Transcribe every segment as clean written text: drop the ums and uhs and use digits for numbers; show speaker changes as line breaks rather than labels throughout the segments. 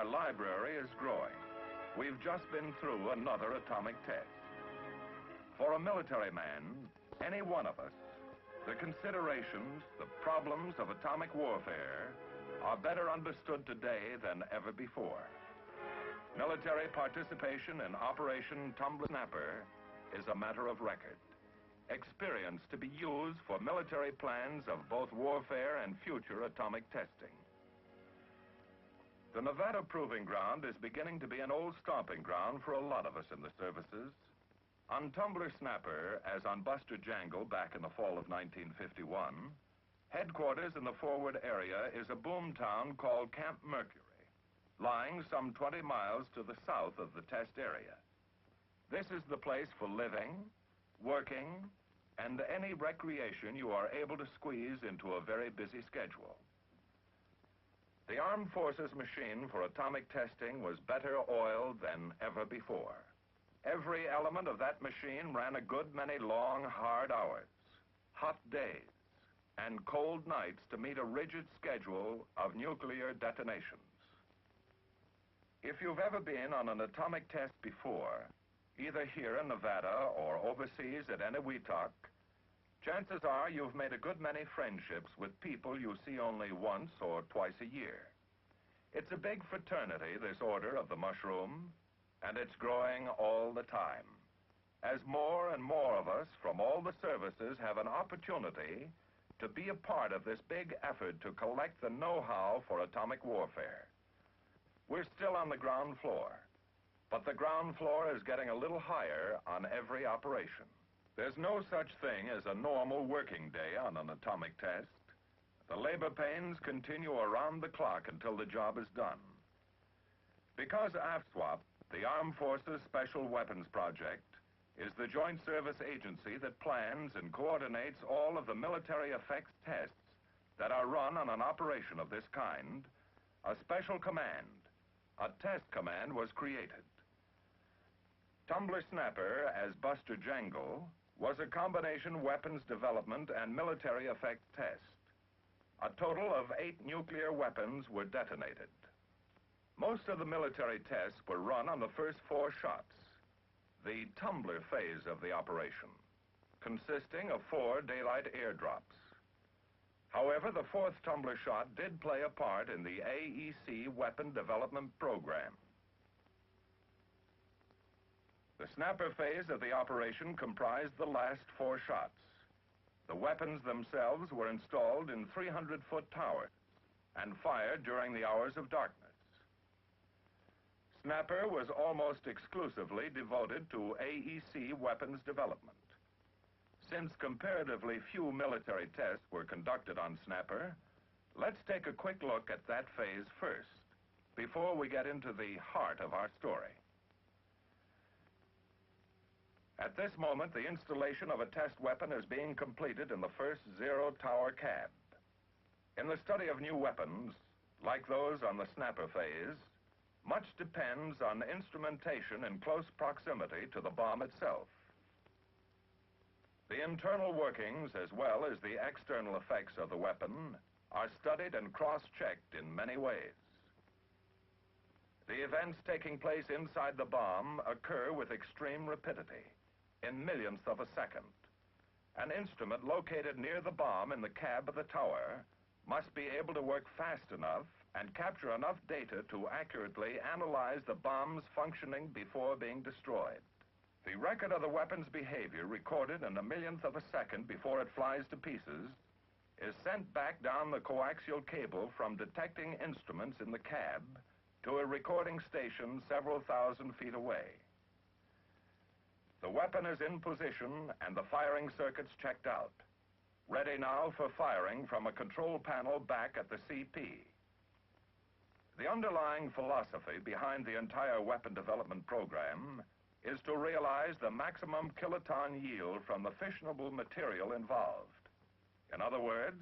our library is growing. We've just been through another atomic test. For a military man, any one of us, the considerations, the problems of atomic warfare are better understood today than ever before. Military participation in Operation Tumbler Snapper is a matter of record. Experience to be used for military plans of both warfare and future atomic testing. The Nevada Proving Ground is beginning to be an old stomping ground for a lot of us in the services. On Tumbler Snapper, as on Buster Jangle back in the fall of 1951, headquarters in the forward area is a boom town called Camp Mercury, lying some 20 miles to the south of the test area. This is the place for living, working, and any recreation you are able to squeeze into a very busy schedule. The Armed Forces machine for atomic testing was better oiled than ever before. Every element of that machine ran a good many long, hard hours, hot days, and cold nights to meet a rigid schedule of nuclear detonations. If you've ever been on an atomic test before, either here in Nevada or overseas at Eniwetok, chances are you've made a good many friendships with people you see only once or twice a year. It's a big fraternity, this order of the mushroom, and it's growing all the time, as more and more of us from all the services have an opportunity to be a part of this big effort to collect the know-how for atomic warfare. We're still on the ground floor, but the ground floor is getting a little higher on every operation. There's no such thing as a normal working day on an atomic test. The labor pains continue around the clock until the job is done. Because AFSWAP, the Armed Forces Special Weapons Project, is the joint service agency that plans and coordinates all of the military effects tests that are run on an operation of this kind, a special command, a test command, was created. Tumbler Snapper, as Buster Jangle, was a combination weapons development and military effect test. A total of 8 nuclear weapons were detonated. Most of the military tests were run on the first 4 shots, the Tumbler phase of the operation, consisting of 4 daylight airdrops. However, the 4th Tumbler shot did play a part in the AEC weapon development program. The Snapper phase of the operation comprised the last 4 shots. The weapons themselves were installed in 300-foot towers and fired during the hours of darkness. Snapper was almost exclusively devoted to AEC weapons development. Since comparatively few military tests were conducted on Snapper, let's take a quick look at that phase first, before we get into the heart of our story. At this moment, the installation of a test weapon is being completed in the first zero-tower cab. In the study of new weapons, like those on the Snapper phase, much depends on instrumentation in close proximity to the bomb itself. The internal workings, as well as the external effects of the weapon, are studied and cross-checked in many ways. The events taking place inside the bomb occur with extreme rapidity, in millionths of a second. An instrument located near the bomb in the cab of the tower must be able to work fast enough and capture enough data to accurately analyze the bomb's functioning before being destroyed. The record of the weapon's behavior, recorded in a millionth of a second before it flies to pieces, is sent back down the coaxial cable from detecting instruments in the cab to a recording station several thousand feet away. The weapon is in position and the firing circuits checked out, ready now for firing from a control panel back at the CP. The underlying philosophy behind the entire weapon development program is to realize the maximum kiloton yield from the fissionable material involved. In other words,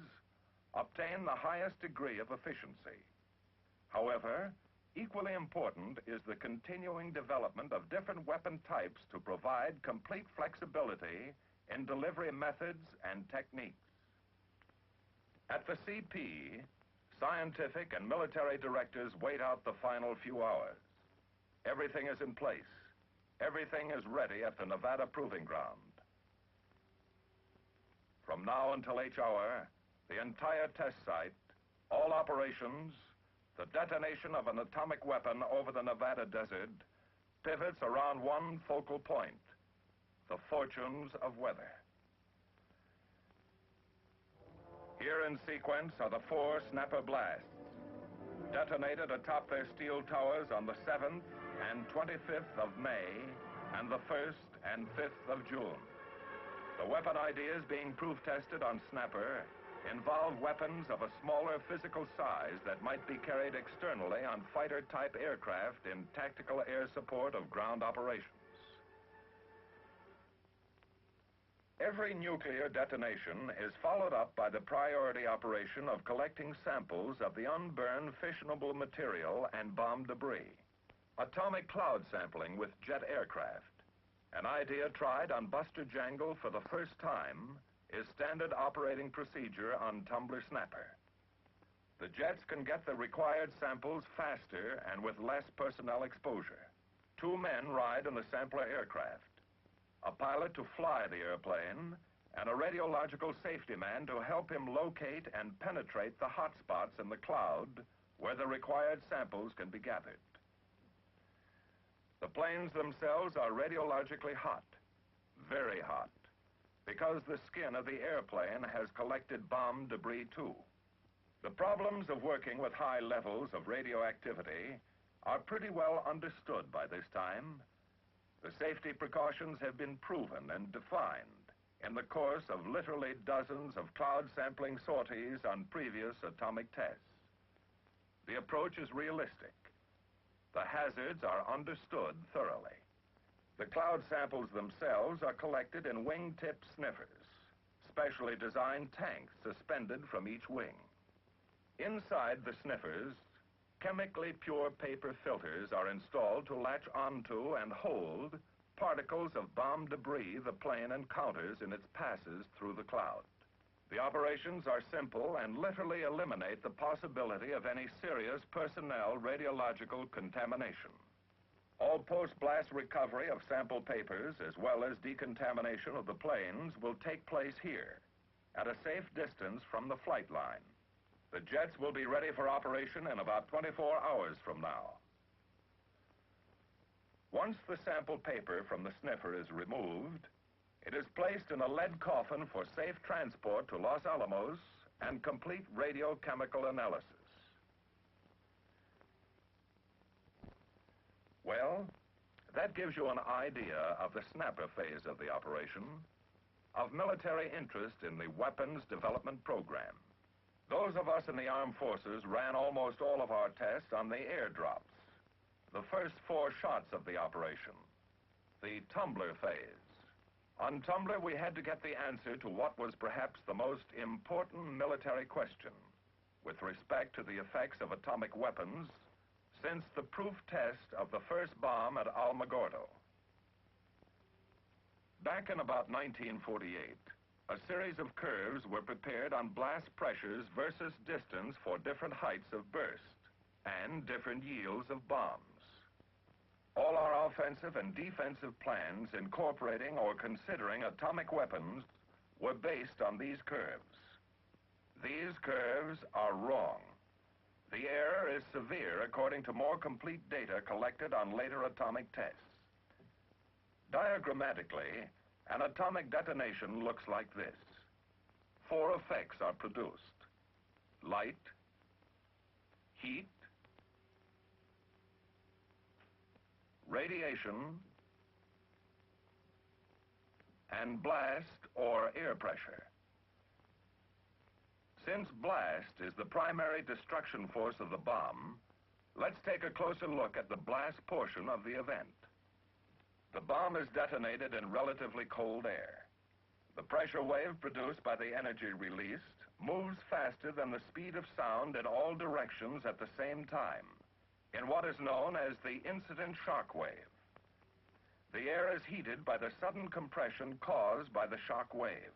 obtain the highest degree of efficiency. However, equally important is the continuing development of different weapon types to provide complete flexibility in delivery methods and techniques. At the CP, Scientific and military directors wait out the final few hours. Everything is in place. Everything is ready at the Nevada Proving Ground. From now until each hour, the entire test site, all operations, the detonation of an atomic weapon over the Nevada desert, pivots around one focal point, the fortunes of weather. Here in sequence are the 4 snapper blasts, detonated atop their steel towers on the 7th and 25th of May and the 1st and 5th of June. The weapon ideas being proof-tested on Snapper involve weapons of a smaller physical size that might be carried externally on fighter-type aircraft in tactical air support of ground operations. Every nuclear detonation is followed up by the priority operation of collecting samples of the unburned fissionable material and bomb debris. Atomic cloud sampling with jet aircraft, an idea tried on Buster Jangle for the first time, is standard operating procedure on Tumbler Snapper. The jets can get the required samples faster and with less personnel exposure. 2 men ride in the sampler aircraft, a pilot to fly the airplane, and a radiological safety man to help him locate and penetrate the hot spots in the cloud where the required samples can be gathered. The planes themselves are radiologically hot, very hot, because the skin of the airplane has collected bomb debris too. The problems of working with high levels of radioactivity are pretty well understood by this time. The safety precautions have been proven and defined in the course of literally dozens of cloud sampling sorties on previous atomic tests. The approach is realistic. The hazards are understood thoroughly. The cloud samples themselves are collected in wingtip sniffers, specially designed tanks suspended from each wing. Inside the sniffers, chemically pure paper filters are installed to latch onto and hold particles of bomb debris the plane encounters in its passes through the cloud. The operations are simple and literally eliminate the possibility of any serious personnel radiological contamination. All post-blast recovery of sample papers, as well as decontamination of the planes, will take place here, at a safe distance from the flight line. The jets will be ready for operation in about 24 hours from now. Once the sample paper from the sniffer is removed, it is placed in a lead coffin for safe transport to Los Alamos and complete radiochemical analysis. Well, that gives you an idea of the snapper phase of the operation, of military interest in the weapons development program. Those of us in the armed forces ran almost all of our tests on the airdrops, the first 4 shots of the operation, the Tumbler phase. On Tumbler, we had to get the answer to what was perhaps the most important military question with respect to the effects of atomic weapons since the proof test of the first bomb at Alamogordo. Back in about 1948, a series of curves were prepared on blast pressures versus distance for different heights of burst and different yields of bombs. All our offensive and defensive plans incorporating or considering atomic weapons were based on these curves. These curves are wrong. The error is severe according to more complete data collected on later atomic tests. Diagrammatically, an atomic detonation looks like this. 4 effects are produced: light, heat, radiation, and blast or air pressure. Since blast is the primary destruction force of the bomb, let's take a closer look at the blast portion of the event. The bomb is detonated in relatively cold air. The pressure wave produced by the energy released moves faster than the speed of sound in all directions at the same time, in what is known as the incident shock wave. The air is heated by the sudden compression caused by the shock wave.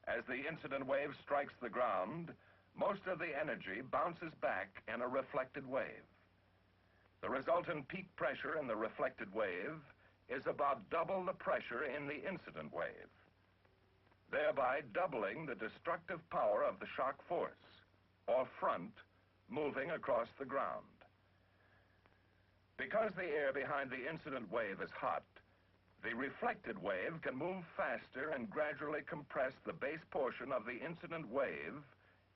As the incident wave strikes the ground, most of the energy bounces back in a reflected wave. The resultant peak pressure in the reflected wave is about double the pressure in the incident wave, thereby doubling the destructive power of the shock force, or front, moving across the ground. Because the air behind the incident wave is hot, the reflected wave can move faster and gradually compress the base portion of the incident wave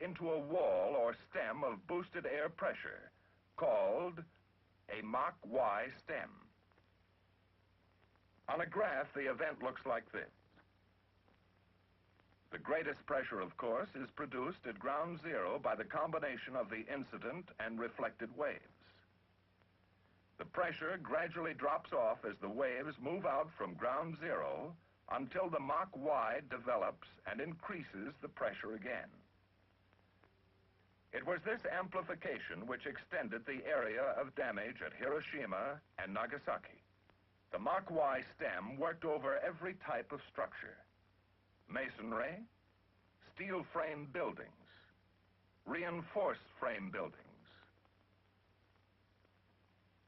into a wall or stem of boosted air pressure called a Mach Y stem. On a graph, the event looks like this. The greatest pressure, of course, is produced at ground zero by the combination of the incident and reflected waves. The pressure gradually drops off as the waves move out from ground zero until the Mach Y develops and increases the pressure again. It was this amplification which extended the area of damage at Hiroshima and Nagasaki. The Mach Y stem worked over every type of structure: masonry, steel frame buildings, reinforced frame buildings.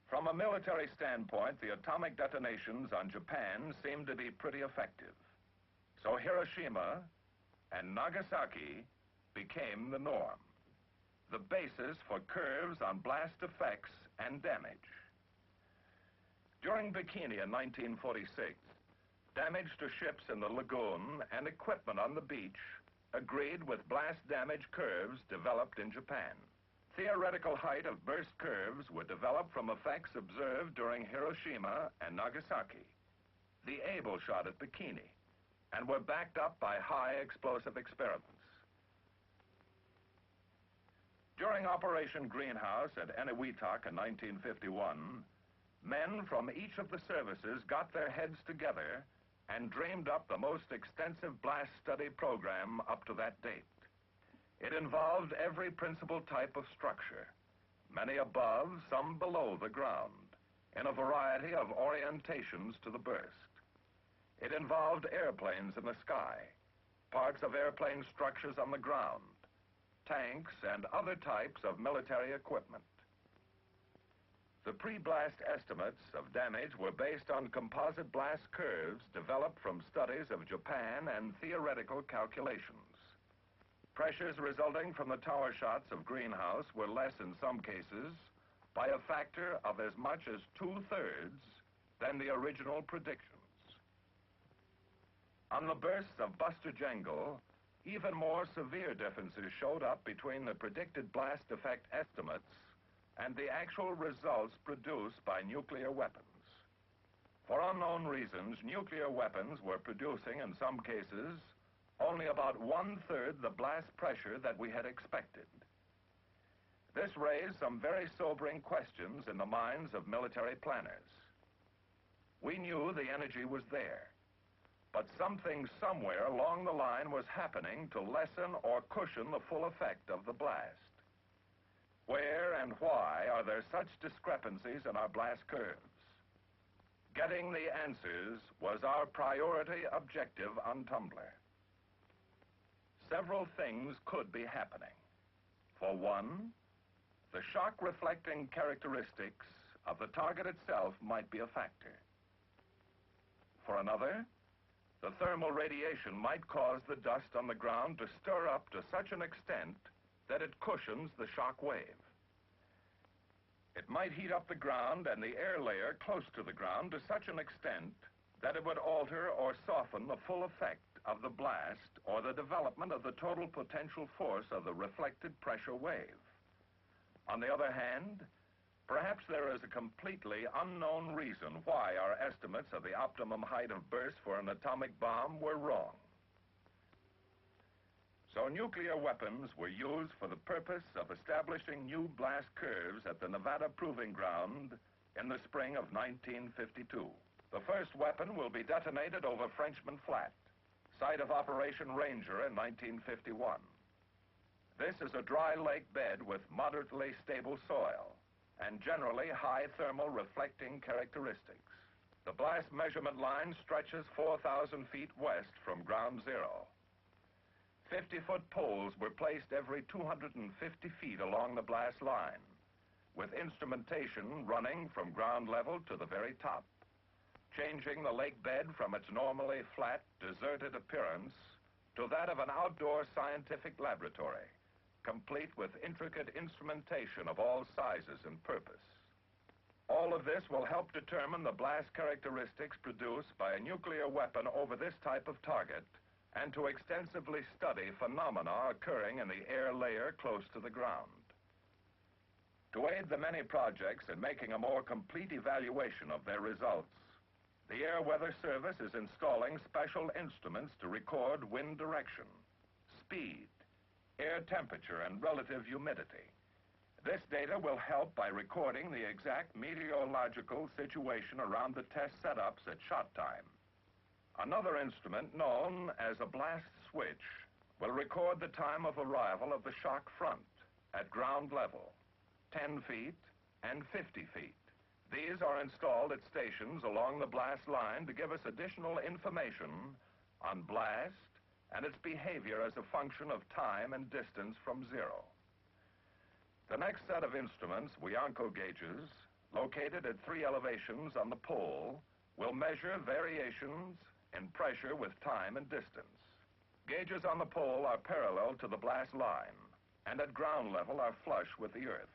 From a military standpoint, the atomic detonations on Japan seemed to be pretty effective. So Hiroshima and Nagasaki became the norm, the basis for curves on blast effects and damage. During Bikini in 1946, damage to ships in the lagoon and equipment on the beach agreed with blast damage curves developed in Japan. Theoretical height of burst curves were developed from effects observed during Hiroshima and Nagasaki, the Able shot at Bikini, and were backed up by high explosive experiments. During Operation Greenhouse at Eniwetok in 1951, men from each of the services got their heads together and dreamed up the most extensive blast study program up to that date. It involved every principal type of structure, many above, some below the ground, in a variety of orientations to the burst. It involved airplanes in the sky, parts of airplane structures on the ground, tanks, and other types of military equipment. The pre-blast estimates of damage were based on composite blast curves developed from studies of Japan and theoretical calculations. Pressures resulting from the tower shots of Greenhouse were less in some cases by a factor of as much as 2/3 than the original predictions. On the bursts of Buster Jangle, even more severe differences showed up between the predicted blast effect estimates and the actual results produced by nuclear weapons. For unknown reasons, nuclear weapons were producing, in some cases, only about 1/3 the blast pressure that we had expected. This raised some very sobering questions in the minds of military planners. We knew the energy was there, but something somewhere along the line was happening to lessen or cushion the full effect of the blast. Where and why are there such discrepancies in our blast curves? Getting the answers was our priority objective on Tumbler. Several things could be happening. For one, the shock-reflecting characteristics of the target itself might be a factor. For another, the thermal radiation might cause the dust on the ground to stir up to such an extent that it cushions the shock wave. It might heat up the ground and the air layer close to the ground to such an extent that it would alter or soften the full effect of the blast or the development of the total potential force of the reflected pressure wave. On the other hand, perhaps there is a completely unknown reason why our estimates of the optimum height of burst for an atomic bomb were wrong. So nuclear weapons were used for the purpose of establishing new blast curves at the Nevada Proving Ground in the spring of 1952. The first weapon will be detonated over Frenchman Flat, site of Operation Ranger in 1951. This is a dry lake bed with moderately stable soil and generally high thermal reflecting characteristics. The blast measurement line stretches 4,000 feet west from ground zero. 50-foot poles were placed every 250 feet along the blast line, with instrumentation running from ground level to the very top, changing the lake bed from its normally flat, deserted appearance to that of an outdoor scientific laboratory, complete with intricate instrumentation of all sizes and purpose. All of this will help determine the blast characteristics produced by a nuclear weapon over this type of target, and to extensively study phenomena occurring in the air layer close to the ground. To aid the many projects in making a more complete evaluation of their results, the Air Weather Service is installing special instruments to record wind direction, speed, air temperature, and relative humidity. This data will help by recording the exact meteorological situation around the test setups at shot time. Another instrument, known as a blast switch, will record the time of arrival of the shock front at ground level, 10 feet and 50 feet. These are installed at stations along the blast line to give us additional information on blast and its behavior as a function of time and distance from zero. The next set of instruments, Wianco gauges, located at 3 elevations on the pole, will measure variations in pressure with time and distance. Gauges on the pole are parallel to the blast line, and at ground level are flush with the earth.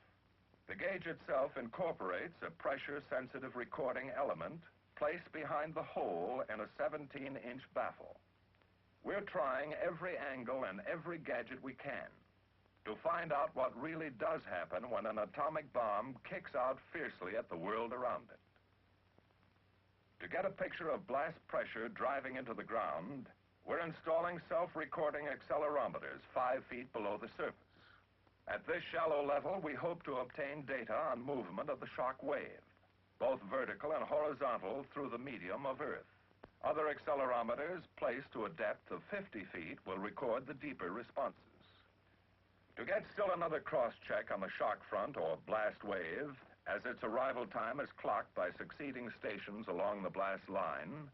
The gauge itself incorporates a pressure-sensitive recording element placed behind the hole in a 17-inch baffle. We're trying every angle and every gadget we can to find out what really does happen when an atomic bomb kicks out fiercely at the world around it. To get a picture of blast pressure driving into the ground, we're installing self-recording accelerometers 5 feet below the surface. At this shallow level, we hope to obtain data on movement of the shock wave, both vertical and horizontal through the medium of Earth. Other accelerometers placed to a depth of 50 feet will record the deeper responses. To get still another cross-check on the shock front or blast wave, as its arrival time is clocked by succeeding stations along the blast line,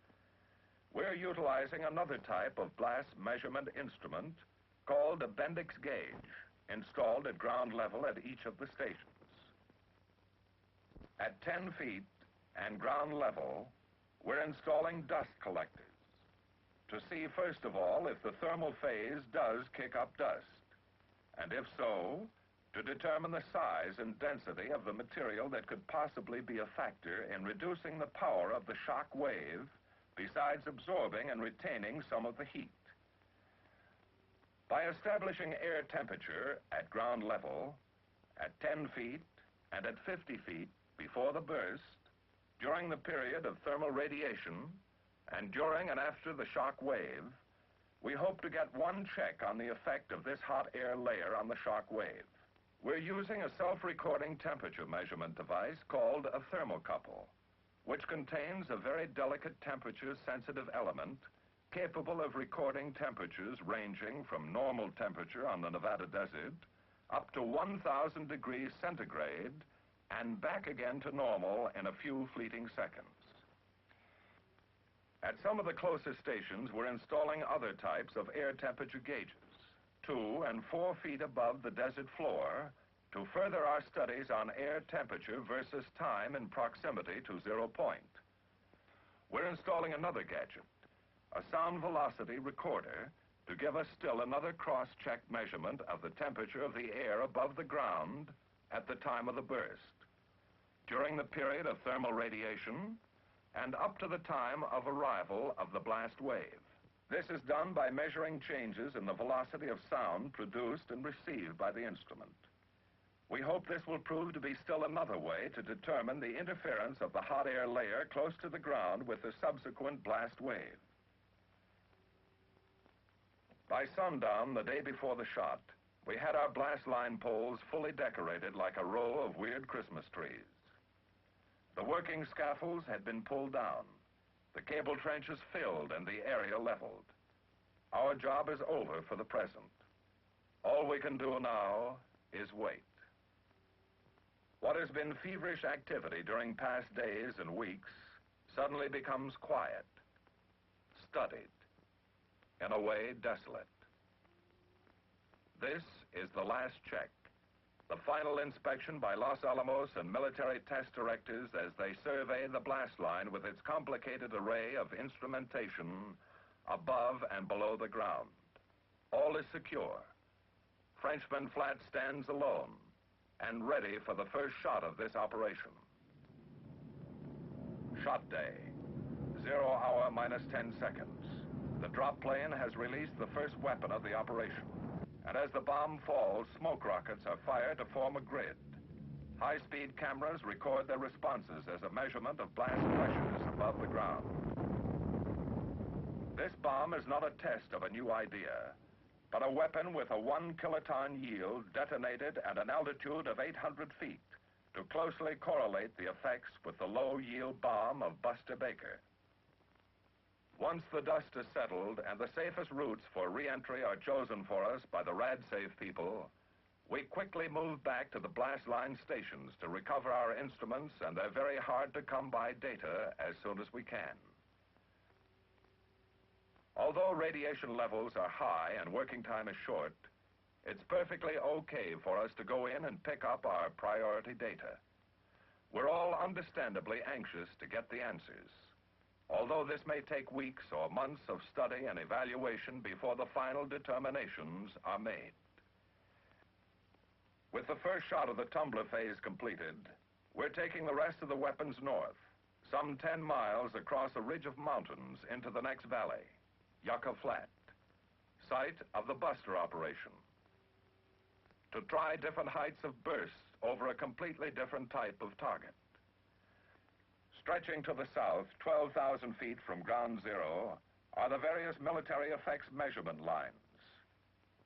we're utilizing another type of blast measurement instrument called a Bendix gauge, installed at ground level at each of the stations. At 10 feet and ground level, we're installing dust collectors to see, first of all, if the thermal phase does kick up dust, and if so, to determine the size and density of the material that could possibly be a factor in reducing the power of the shock wave, besides absorbing and retaining some of the heat. By establishing air temperature at ground level, at 10 feet and at 50 feet before the burst, during the period of thermal radiation, and during and after the shock wave, we hope to get one check on the effect of this hot air layer on the shock wave. We're using a self-recording temperature measurement device called a thermocouple, which contains a very delicate temperature-sensitive element capable of recording temperatures ranging from normal temperature on the Nevada desert up to 1,000 degrees centigrade and back again to normal in a few fleeting seconds. At some of the closest stations, we're installing other types of air temperature gauges, 2 and 4 feet above the desert floor, to further our studies on air temperature versus time in proximity to 0 point. We're installing another gadget, a sound velocity recorder, to give us still another cross-check measurement of the temperature of the air above the ground at the time of the burst, during the period of thermal radiation, and up to the time of arrival of the blast wave. This is done by measuring changes in the velocity of sound produced and received by the instrument. We hope this will prove to be still another way to determine the interference of the hot air layer close to the ground with the subsequent blast wave. By sundown the day before the shot, we had our blast line poles fully decorated like a row of weird Christmas trees. The working scaffolds had been pulled down, the cable trenches filled, and the area leveled. Our job is over for the present. All we can do now is wait. What has been feverish activity during past days and weeks suddenly becomes quiet, studied, in a way desolate. This is the last check, the final inspection by Los Alamos and military test directors as they survey the blast line with its complicated array of instrumentation above and below the ground. All is secure. Frenchman Flat stands alone and ready for the first shot of this operation. Shot day, 0 hour minus 10 seconds. The drop plane has released the first weapon of the operation. And as the bomb falls, smoke rockets are fired to form a grid. High-speed cameras record their responses as a measurement of blast pressures above the ground. This bomb is not a test of a new idea, but a weapon with a 1 kiloton yield detonated at an altitude of 800 feet to closely correlate the effects with the low-yield bomb of Buster Baker. Once the dust is settled and the safest routes for re-entry are chosen for us by the RadSafe people, we quickly move back to the blast line stations to recover our instruments and their very hard-to-come-by data as soon as we can. Although radiation levels are high and working time is short, it's perfectly okay for us to go in and pick up our priority data. We're all understandably anxious to get the answers, although this may take weeks or months of study and evaluation before the final determinations are made. With the first shot of the Tumbler phase completed, we're taking the rest of the weapons north, some 10 miles across a ridge of mountains into the next valley, Yucca Flat, site of the Buster operation, to try different heights of burst over a completely different type of target. Stretching to the south, 12,000 feet from ground zero, are the various military effects measurement lines.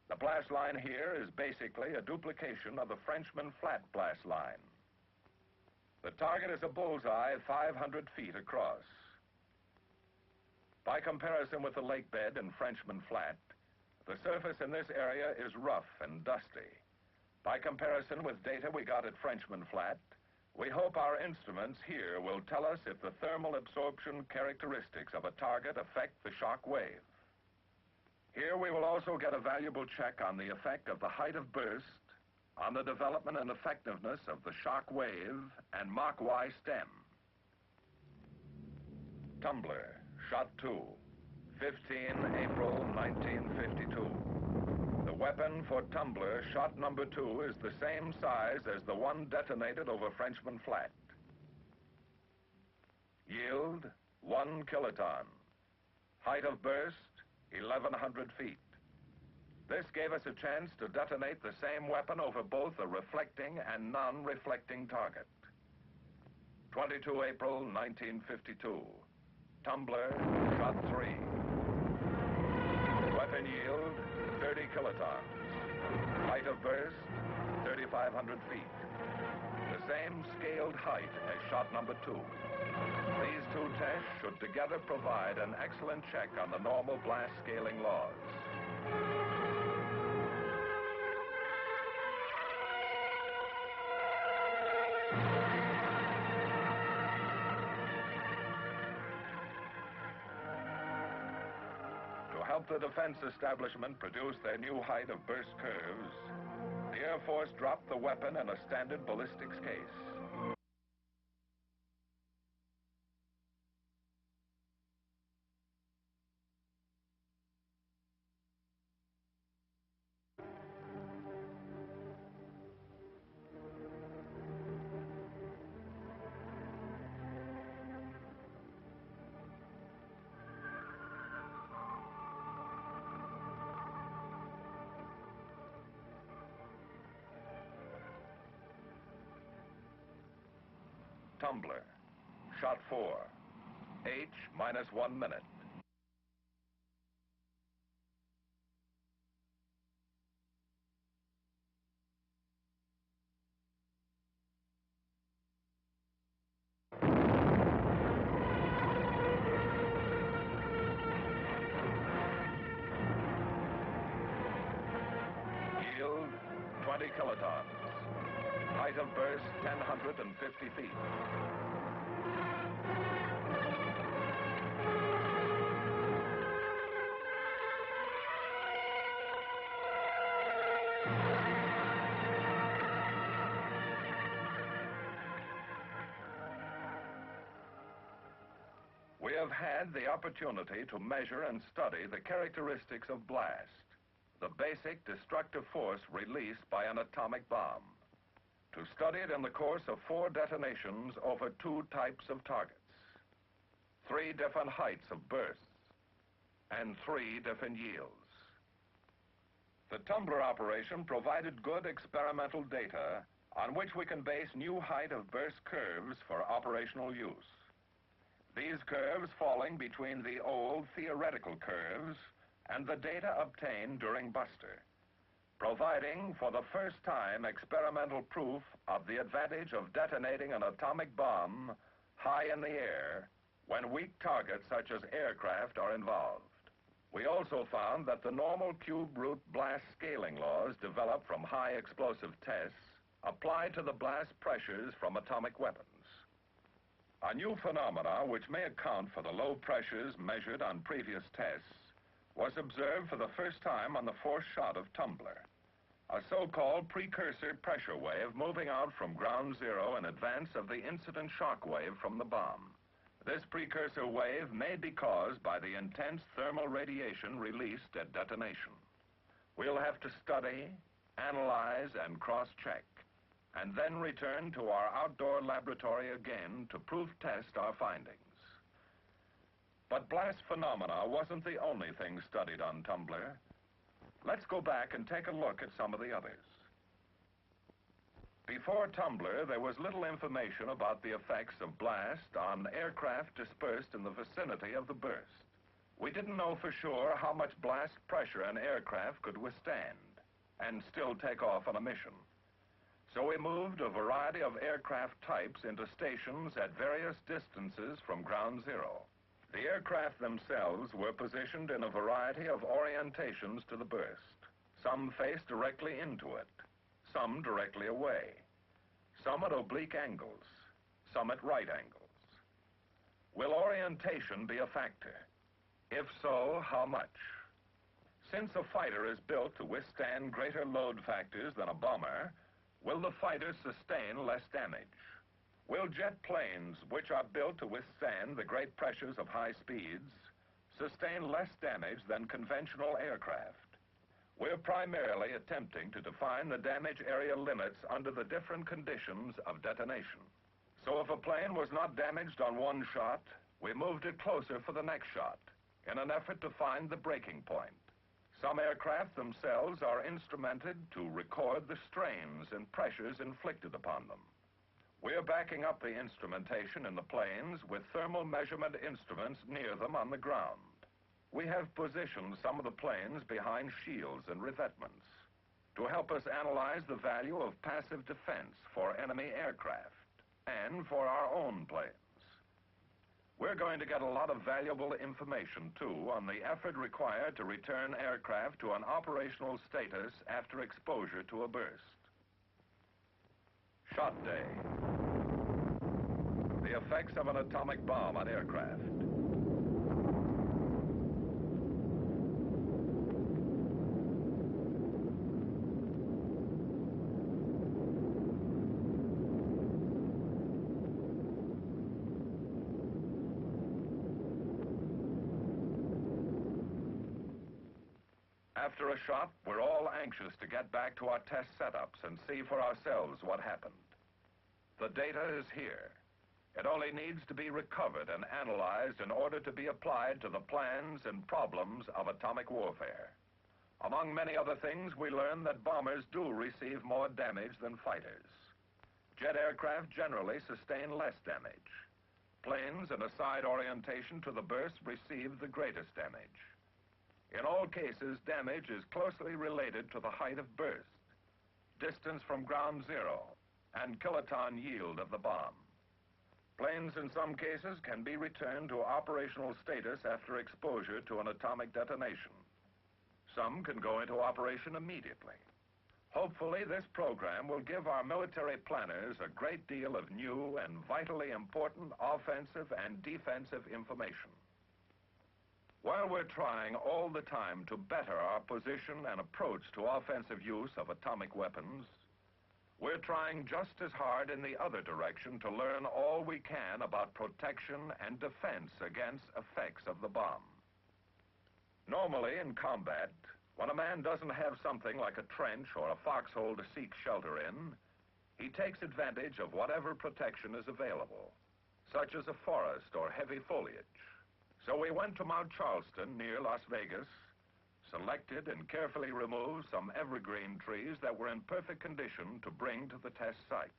The blast line here is basically a duplication of the Frenchman Flat blast line. The target is a bullseye 500 feet across. By comparison with the lake bed in Frenchman Flat, the surface in this area is rough and dusty. By comparison with data we got at Frenchman Flat, we hope our instruments here will tell us if the thermal absorption characteristics of a target affect the shock wave. Here we will also get a valuable check on the effect of the height of burst on the development and effectiveness of the shock wave and Mach Y stem. Tumbler, Shot 2, 15 April 1952. The weapon for Tumbler, shot number 2, is the same size as the one detonated over Frenchman Flat. Yield, 1 kiloton. Height of burst, 1,100 feet. This gave us a chance to detonate the same weapon over both a reflecting and non-reflecting target. 22 April 1952. Tumbler, shot 3. Weapon yield, 30 kilotons. Height of burst, 3,500 feet. The same scaled height as shot number 2. These two tests should together provide an excellent check on the normal blast scaling laws. To help the defense establishment produce their new height of burst curves, the Air Force dropped the weapon in a standard ballistics case. Tumbler, shot 4, H minus 1 minute. Yield, 20 kilotons. Height of burst, 1,050 feet. have had the opportunity to measure and study the characteristics of blast, the basic destructive force released by an atomic bomb, to study it in the course of 4 detonations over 2 types of targets, 3 different heights of bursts, and 3 different yields. The Tumbler operation provided good experimental data on which we can base new height of burst curves for operational use. These curves falling between the old theoretical curves and the data obtained during Buster, providing for the first time experimental proof of the advantage of detonating an atomic bomb high in the air when weak targets such as aircraft are involved. We also found that the normal cube root blast scaling laws developed from high explosive tests apply to the blast pressures from atomic weapons. A new phenomena which may account for the low pressures measured on previous tests was observed for the first time on the 4th shot of Tumbler, a so-called precursor pressure wave moving out from ground zero in advance of the incident shock wave from the bomb. This precursor wave may be caused by the intense thermal radiation released at detonation. We'll have to study, analyze, and cross-check, and then return to our outdoor laboratory again to proof-test our findings. But blast phenomena wasn't the only thing studied on Tumbler. Let's go back and take a look at some of the others. Before Tumbler, there was little information about the effects of blast on aircraft dispersed in the vicinity of the burst. We didn't know for sure how much blast pressure an aircraft could withstand and still take off on a mission. So we moved a variety of aircraft types into stations at various distances from ground zero. The aircraft themselves were positioned in a variety of orientations to the burst. Some faced directly into it, some directly away, some at oblique angles, some at right angles. Will orientation be a factor? If so, how much? Since a fighter is built to withstand greater load factors than a bomber, will the fighter sustain less damage? Will jet planes, which are built to withstand the great pressures of high speeds, sustain less damage than conventional aircraft? We're primarily attempting to define the damage area limits under the different conditions of detonation. So if a plane was not damaged on one shot, we moved it closer for the next shot in an effort to find the breaking point. Some aircraft themselves are instrumented to record the strains and pressures inflicted upon them. We're backing up the instrumentation in the planes with thermal measurement instruments near them on the ground. We have positioned some of the planes behind shields and revetments to help us analyze the value of passive defense for enemy aircraft and for our own planes. We're going to get a lot of valuable information, too, on the effort required to return aircraft to an operational status after exposure to a burst. Shot day. The effects of an atomic bomb on aircraft. After a shot, we're all anxious to get back to our test setups and see for ourselves what happened. The data is here. It only needs to be recovered and analyzed in order to be applied to the plans and problems of atomic warfare. Among many other things, we learned that bombers do receive more damage than fighters. Jet aircraft generally sustain less damage. Planes in a side orientation to the burst receive the greatest damage. In all cases, damage is closely related to the height of burst, distance from ground zero, and kiloton yield of the bomb. Planes in some cases can be returned to operational status after exposure to an atomic detonation. Some can go into operation immediately. Hopefully, this program will give our military planners a great deal of new and vitally important offensive and defensive information. While we're trying all the time to better our position and approach to offensive use of atomic weapons, we're trying just as hard in the other direction to learn all we can about protection and defense against effects of the bomb. Normally in combat, when a man doesn't have something like a trench or a foxhole to seek shelter in, he takes advantage of whatever protection is available, such as a forest or heavy foliage. So we went to Mount Charleston near Las Vegas, selected and carefully removed some evergreen trees that were in perfect condition to bring to the test site.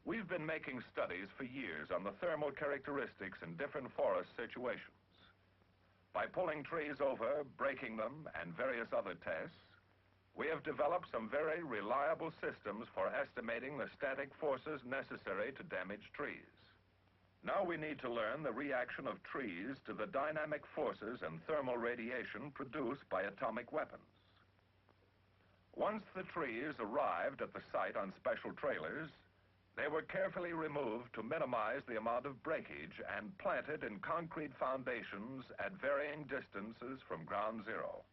We've been making studies for years on the thermal characteristics in different forest situations. By pulling trees over, breaking them, and various other tests, we have developed some very reliable systems for estimating the static forces necessary to damage trees. Now we need to learn the reaction of trees to the dynamic forces and thermal radiation produced by atomic weapons. Once the trees arrived at the site on special trailers, they were carefully removed to minimize the amount of breakage and planted in concrete foundations at varying distances from ground zero.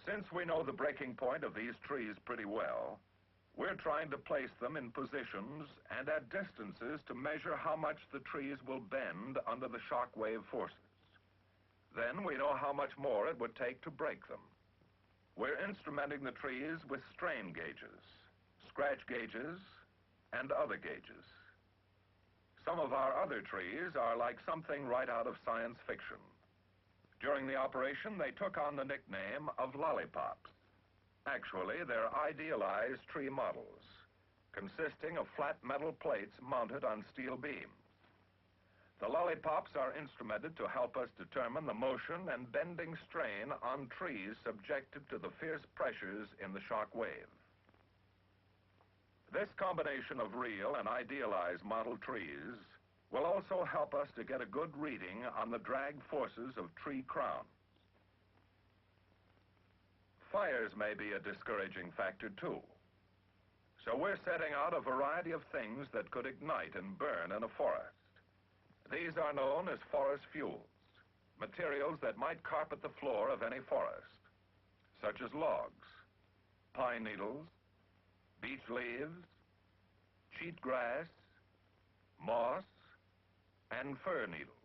Since we know the breaking point of these trees pretty well, we're trying to place them in positions and at distances to measure how much the trees will bend under the shock wave forces. Then we know how much more it would take to break them. We're instrumenting the trees with strain gauges, scratch gauges, and other gauges. Some of our other trees are like something right out of science fiction. During the operation, they took on the nickname of lollipops. Actually, they're idealized tree models, consisting of flat metal plates mounted on steel beams. The lollipops are instrumented to help us determine the motion and bending strain on trees subjected to the fierce pressures in the shock wave. This combination of real and idealized model trees will also help us to get a good reading on the drag forces of tree crowns. Fires may be a discouraging factor too. So we're setting out a variety of things that could ignite and burn in a forest. These are known as forest fuels, materials that might carpet the floor of any forest, such as logs, pine needles, beech leaves, cheatgrass, moss, and fir needles.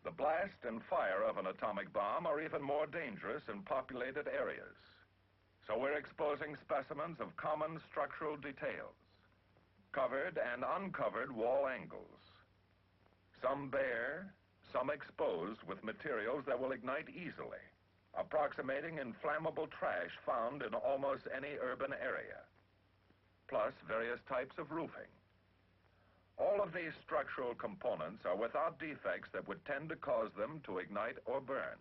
The blast and fire of an atomic bomb are even more dangerous in populated areas. So we're exposing specimens of common structural details, covered and uncovered wall angles, some bare, some exposed with materials that will ignite easily, approximating inflammable trash found in almost any urban area, plus various types of roofing. All of these structural components are without defects that would tend to cause them to ignite or burn.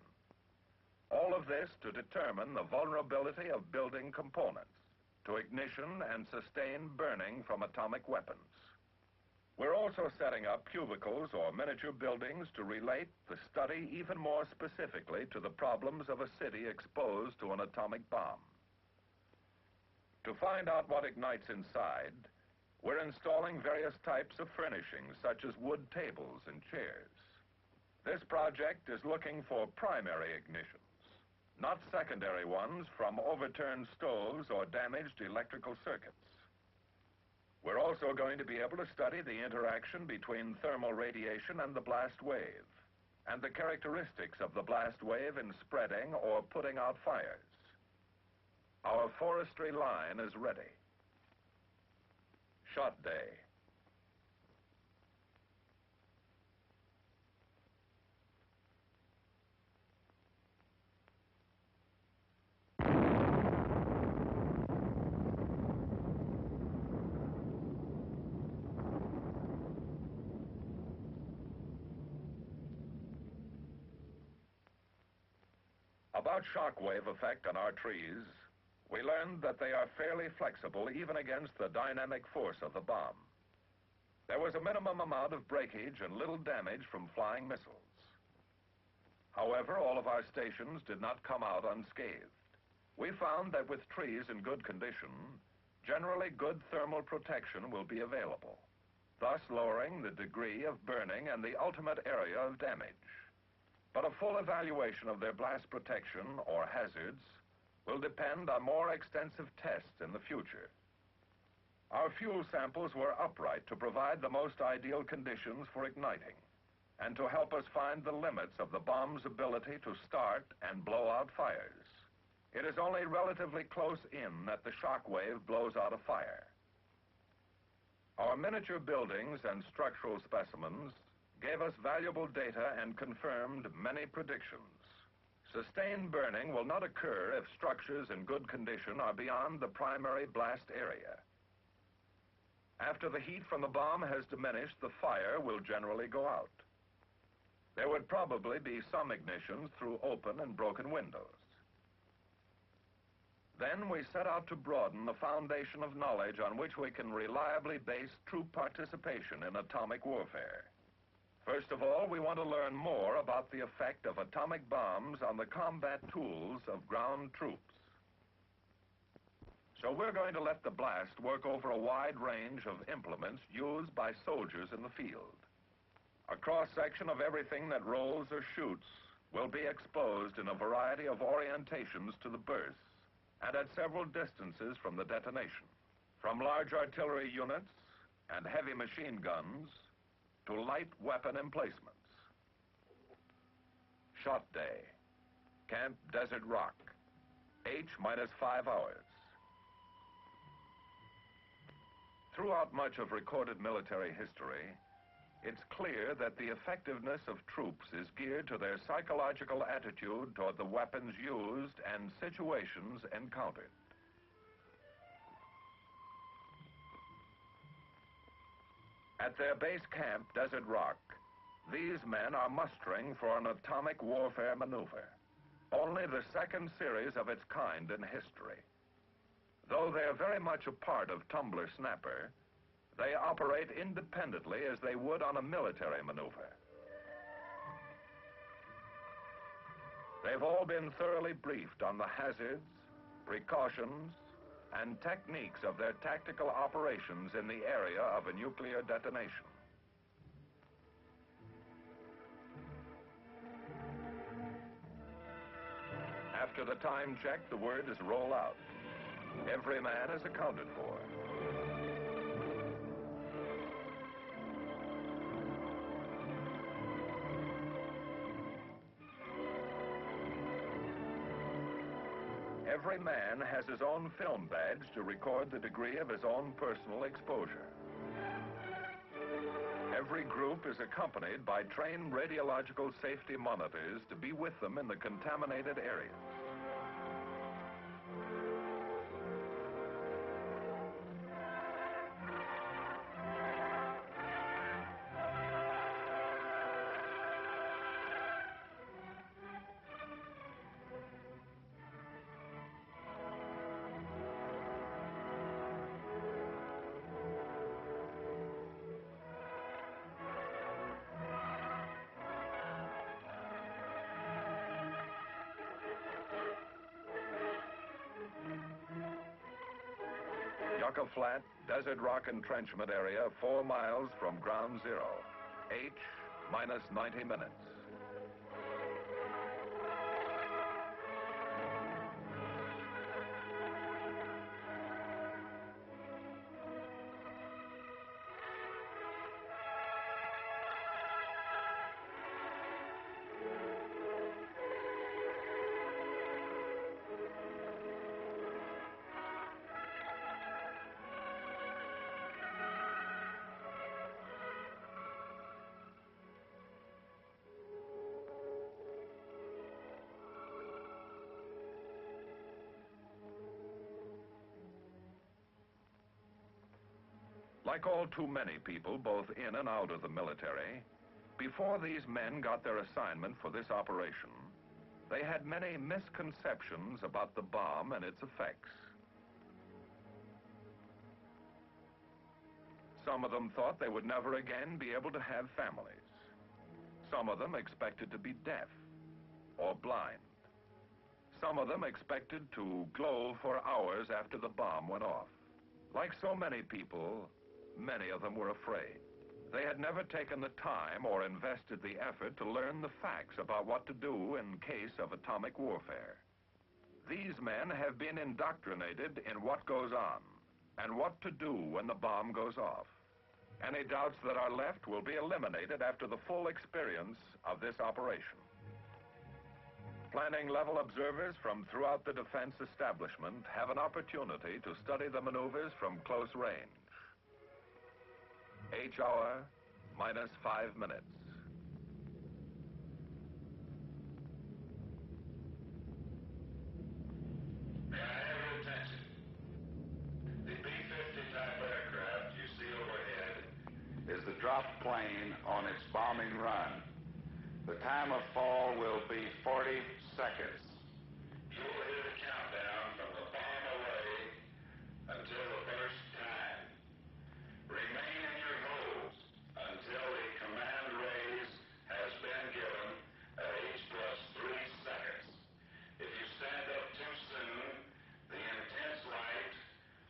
All of this to determine the vulnerability of building components to ignition and sustained burning from atomic weapons. We're also setting up cubicles or miniature buildings to relate the study even more specifically to the problems of a city exposed to an atomic bomb. To find out what ignites inside, we're installing various types of furnishings, such as wood tables and chairs. This project is looking for primary ignitions, not secondary ones from overturned stoves or damaged electrical circuits. We're also going to be able to study the interaction between thermal radiation and the blast wave, and the characteristics of the blast wave in spreading or putting out fires. Our forestry line is ready. Shot day. About shockwave effect on our trees, we learned that they are fairly flexible even against the dynamic force of the bomb. There was a minimum amount of breakage and little damage from flying missiles. However, all of our stations did not come out unscathed. We found that with trees in good condition, generally good thermal protection will be available, thus lowering the degree of burning and the ultimate area of damage. But a full evaluation of their blast protection or hazards will depend on more extensive tests in the future. Our fuel samples were upright to provide the most ideal conditions for igniting and to help us find the limits of the bomb's ability to start and blow out fires. It is only relatively close in that the shock wave blows out a fire. Our miniature buildings and structural specimens gave us valuable data and confirmed many predictions. Sustained burning will not occur if structures in good condition are beyond the primary blast area. After the heat from the bomb has diminished, the fire will generally go out. There would probably be some ignitions through open and broken windows. Then we set out to broaden the foundation of knowledge on which we can reliably base troop participation in atomic warfare. First of all, we want to learn more about the effect of atomic bombs on the combat tools of ground troops. So we're going to let the blast work over a wide range of implements used by soldiers in the field. A cross-section of everything that rolls or shoots will be exposed in a variety of orientations to the bursts and at several distances from the detonation, from large artillery units and heavy machine guns to light weapon emplacements. Shot day, Camp Desert Rock, H-5 hours. Throughout much of recorded military history, it's clear that the effectiveness of troops is geared to their psychological attitude toward the weapons used and situations encountered. At their base camp, Desert Rock, these men are mustering for an atomic warfare maneuver, only the second series of its kind in history. Though they are very much a part of Tumbler Snapper, they operate independently as they would on a military maneuver. They've all been thoroughly briefed on the hazards, precautions, and techniques of their tactical operations in the area of a nuclear detonation. After the time check, the word is roll out. Every man is accounted for. Every man has his own film badge to record the degree of his own personal exposure. Every group is accompanied by trained radiological safety monitors to be with them in the contaminated areas. Yucca Flat, Desert Rock entrenchment area, 4 miles from ground zero. H-90 minutes. Like all too many people, both in and out of the military, before these men got their assignment for this operation, they had many misconceptions about the bomb and its effects. Some of them thought they would never again be able to have families. Some of them expected to be deaf or blind. Some of them expected to glow for hours after the bomb went off. Like so many people, many of them were afraid. They had never taken the time or invested the effort to learn the facts about what to do in case of atomic warfare. These men have been indoctrinated in what goes on and what to do when the bomb goes off. Any doubts that are left will be eliminated after the full experience of this operation. Planning level observers from throughout the defense establishment have an opportunity to study the maneuvers from close range. H hour minus 5 minutes.
May I have your attention? The B-50 type aircraft you see overhead is the drop plane on its bombing run. The time of fall will be 40 seconds. You will hear the countdown from the bomb away until the first time. Remain in your holds until the command raise has been given at H plus 3 seconds. If you stand up too soon, the intense light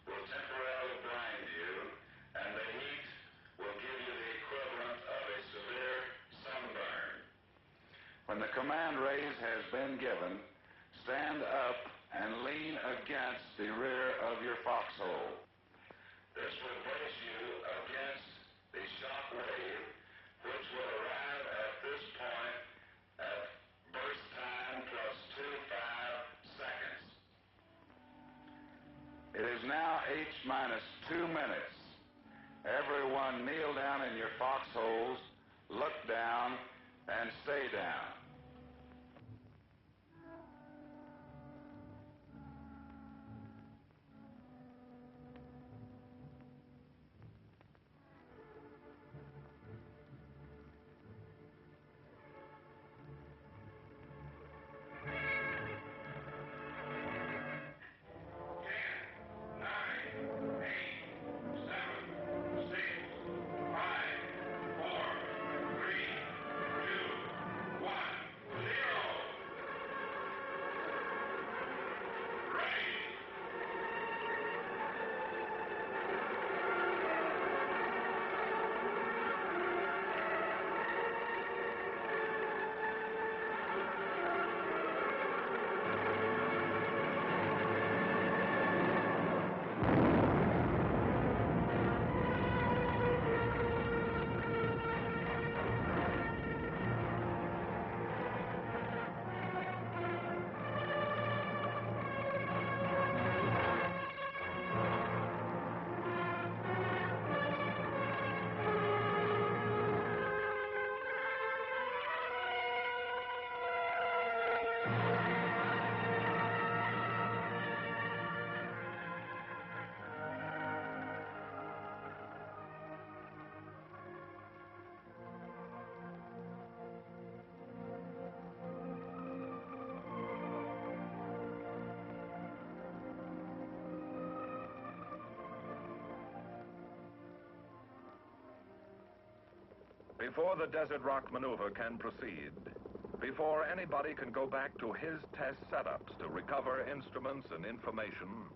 will temporarily blind you, and the heat will give you the equivalent of a severe sunburn. When the command raise has been given, stand up and lean against the rear of your foxhole. This will brace you against the shock wave, which will arrive at this point at burst time plus 25 seconds. It is now H minus 2 minutes. Everyone kneel down in your foxholes, look down, and stay down.
Before the Desert Rock maneuver can proceed, before anybody can go back to his test setups to recover instruments and information,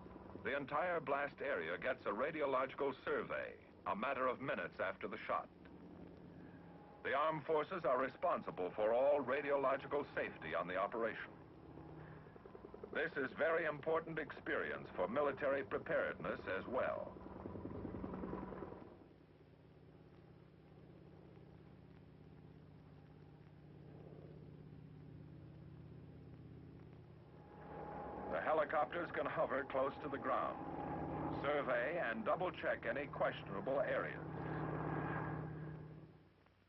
the entire blast area gets a radiological survey a matter of minutes after the shot. The armed forces are responsible for all radiological safety on the operation. This is very important experience for military preparedness as well. The helicopters can hover close to the ground, survey and double-check any questionable areas.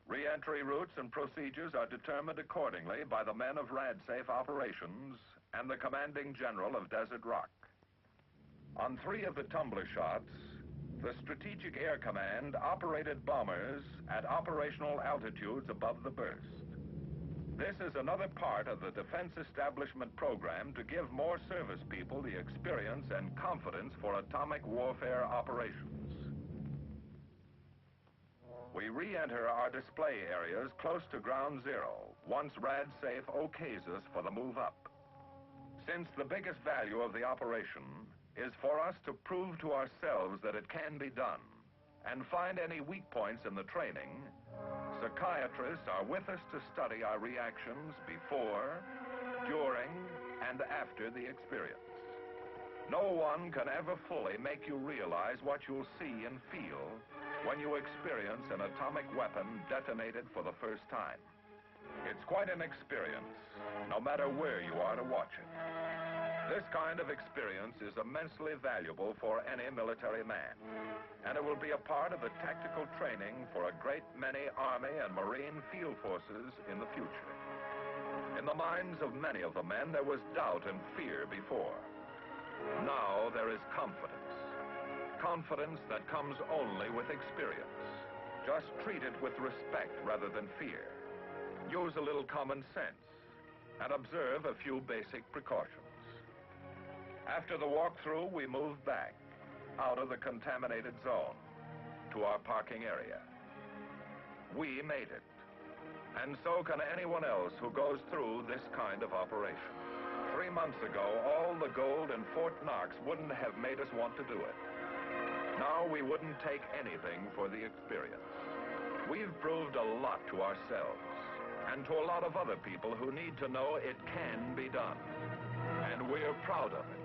Re-entry routes and procedures are determined accordingly by the men of RadSafe Operations and the commanding general of Desert Rock. On 3 of the Tumbler shots, the Strategic Air Command operated bombers at operational altitudes above the burst. This is another part of the Defense Establishment program to give more service people the experience and confidence for atomic warfare operations. We re-enter our display areas close to ground zero once RadSafe okays us for the move up. Since the biggest value of the operation is for us to prove to ourselves that it can be done and find any weak points in the training, psychiatrists are with us to study our reactions before, during, and after the experience. No one can ever fully make you realize what you'll see and feel when you experience an atomic weapon detonated for the first time. It's quite an experience, no matter where you are to watch it. This kind of experience is immensely valuable for any military man, and it will be a part of the tactical training for a great many Army and Marine field forces in the future. In the minds of many of the men, there was doubt and fear before. Now there is confidence. Confidence that comes only with experience. Just treat it with respect rather than fear. Use a little common sense and observe a few basic precautions. After the walkthrough, we moved back out of the contaminated zone to our parking area. We made it, and so can anyone else who goes through this kind of operation. 3 months ago, all the gold in Fort Knox wouldn't have made us want to do it. Now we wouldn't take anything for the experience. We've proved a lot to ourselves and to a lot of other people who need to know it can be done. And we're proud of it.